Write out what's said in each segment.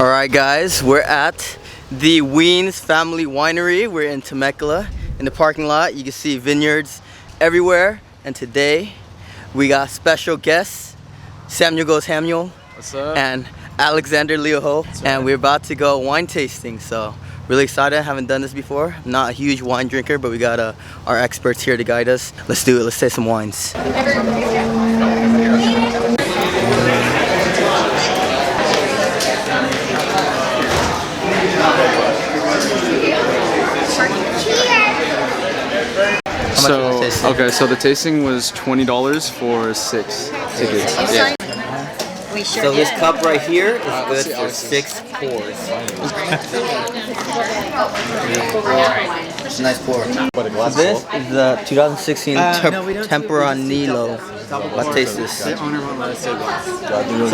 Alright guys, we're at the Wiens family winery. We're in Temecula. In the parking lot, you can see vineyards everywhere. And today, we got special guests, Samuel Goes Hamuel. What's up? And Alexander Leoho. And we're about to go wine tasting. So, really excited. I haven't done this before. I'm not a huge wine drinker, but we got our experts here to guide us. Let's do it. Let's taste some wines. So the tasting was $20 for 6 tickets. Yeah. So this cup right here is good for 6 pours. It's a nice pour. This is the 2016 Tempranillo. Let's taste this. So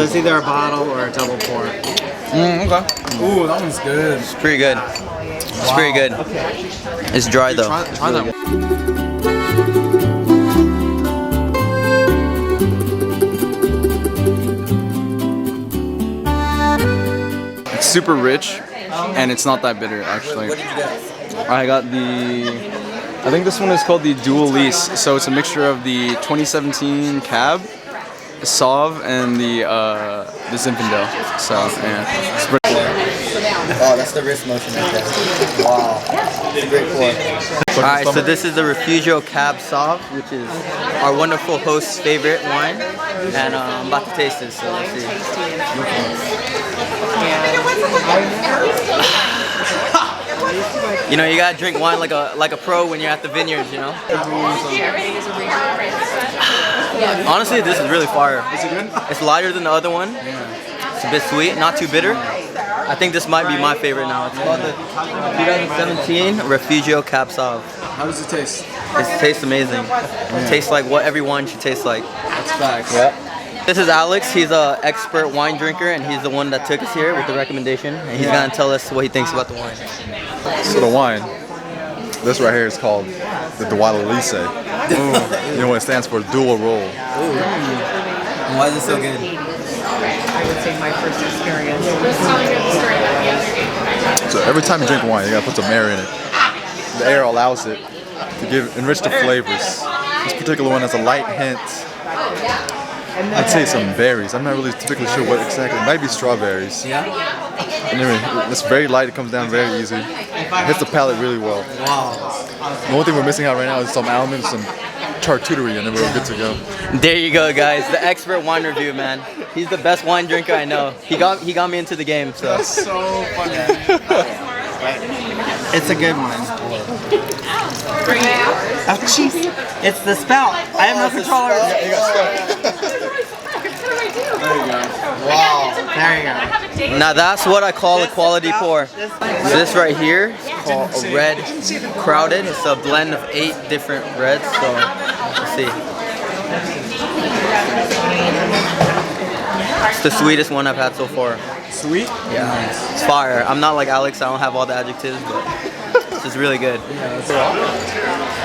it's either a bottle or a double pour. Okay. Ooh, that one's good. It's pretty good. It's pretty good. It's dry though. Try that one. It's super rich, and it's not that bitter actually. What did you get? I got I think this one is called the Dual Lease. So it's a mixture of the 2017 Cab, Sauv, and the Zinfandel. So yeah, it's pretty cool. Oh, that's the wrist motion right there. Wow, it's a great pour. Alright, so this is the Refugio Cab Sauv, which is our wonderful host's favorite wine. And I'm about to taste this, so let's see. You know, you gotta drink wine like a pro when you're at the vineyards, you know? Honestly, this is really fire. Is it good? It's lighter than the other one. It's a bit sweet, not too bitter. I think this might be my favorite now. It's called the 2017 Refugio Cab Sauv. How does it taste? It tastes amazing. It tastes like what every wine should taste like. That's facts. Yep. This is Alex. He's an expert wine drinker, and he's the one that took us here with the recommendation. And he's gonna tell us what he thinks about the wine. So the wine, this right here is called the Dual Lease. You know what it stands for? Dual roll. And why is it so good? I would say my first experience. So every time you drink wine, you gotta put some air in it. The air allows it to enrich the flavors. This particular one has a light hint. I'd say some berries. I'm not really typically sure what exactly. It might be strawberries. Yeah? Anyway, it's very light. It comes down very easy. It hits the palate really well. Wow. The only thing we're missing out right now is some almonds, some charcuterie, and then we're good to go. There you go, guys. The expert wine review, man. He's the best wine drinker I know. He got me into the game. So. That's so funny. It's a good one. Oh, jeez. It's the spout. I have no control over it. There you go. Wow. There you go. Now that's what I call a quality pour. This right here is called a red crowded. It's a blend of 8 different reds. So let's see. It's the sweetest one I've had so far. Sweet? Yeah. It's fire. I'm not like Alex. I don't have all the adjectives, but this is really good.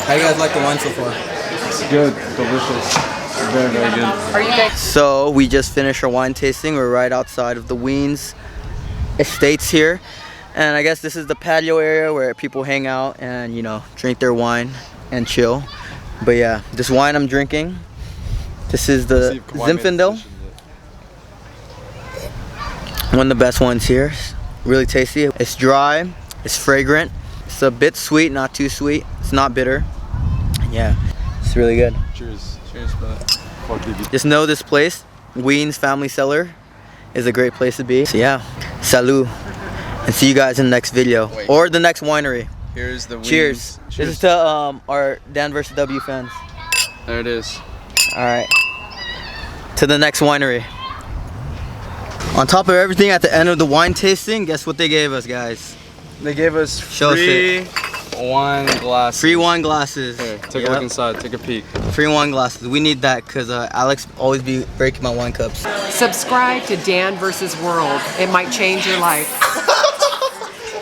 How you guys like the wine so far? It's good, delicious, very very good. Are you guys? So we just finished our wine tasting. We're right outside of the Wiens estates here, and I guess this is the patio area where people hang out and, you know, drink their wine and chill. But yeah, this wine I'm drinking, this is the Zinfandel. One of the best ones here. It's really tasty. It's dry. It's fragrant. It's a bit sweet, not too sweet. It's not bitter. Yeah, it's really good. Cheers. Cheers, brother. Just know this place, Wiens Family Cellar, is a great place to be. So yeah, salut. And see you guys in the next video. Or the next winery. Here's the Wiens. Cheers. This is to our Dan vs. W fans. There it is. Alright. To the next winery. On top of everything, at the end of the wine tasting, guess what they gave us, guys? They gave us free wine glasses. Free wine glasses. Here, take a look inside, take a peek. Free wine glasses. We need that because Alex always be breaking my wine cups. Subscribe to Dan vs. World. It might change your life.